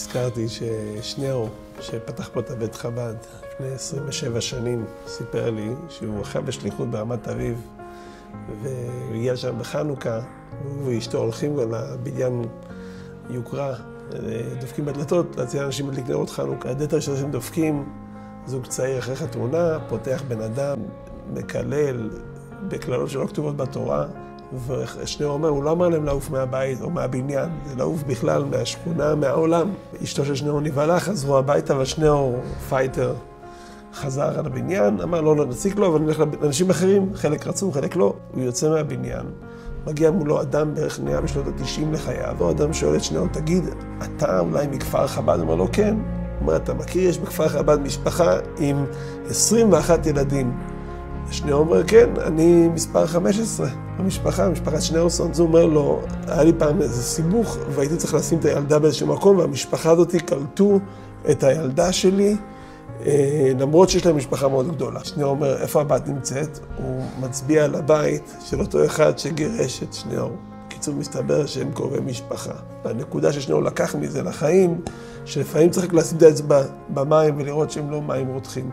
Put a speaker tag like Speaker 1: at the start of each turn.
Speaker 1: הזכרתי ששניאור, שפתח פה את הבית חב"ד לפני 27 שנים, סיפר לי שהוא אחרי בשליחות ברמת אביב, והוא הגיע שם בחנוכה, הוא ואשתו הולכים לבניין יוקרה, דופקים בדלתות, להציע אנשים להדליק נרות חנוכה. הדלת הראשונה שהם דופקים, זוג צעיר אחרי חתונה, פותח בן אדם, מקלל בקללות שלא כתובות בתורה, ושניאור אומר, הוא לא אמר להם לעוף מהבית או מהבניין, זה לעוף בכלל מהשכונה, מהעולם. אשתו של שניאור נבהלה, חזרו הביתה, ושניאור פייטר חזר על הבניין, אמר לא נציק לו, אבל נלך לאנשים אחרים, חלק רצו, חלק לא. הוא יוצא מהבניין, מגיע מולו אדם בערך נהיה בשנות ה-90 לחייו, או אדם שואל את שניאור, תגיד, אתה אולי מכפר חב"ד? הוא אומר לו, כן. הוא אומר, אתה מכיר, יש בכפר חב"ד משפחה עם 21 ילדים. שניאור אומר, כן, אני מספר 15 במשפחה, משפחת שניאורסון. הוא אומר לו, היה לי פעם איזה סיבוך, והייתי צריך לשים את הילדה באיזשהו מקום, והמשפחה הזאת קלטו את הילדה שלי, למרות שיש להם משפחה מאוד גדולה. שניאור אומר, איפה הבת נמצאת? הוא מצביע על הבית של אותו אחד שגירש את שניאור. בקיצור, מסתבר שהם קרובי משפחה. והנקודה ששניאור לקח מזה לחיים, שלפעמים צריך לשים את האצבע במים ולראות שהם לא מים רותחים.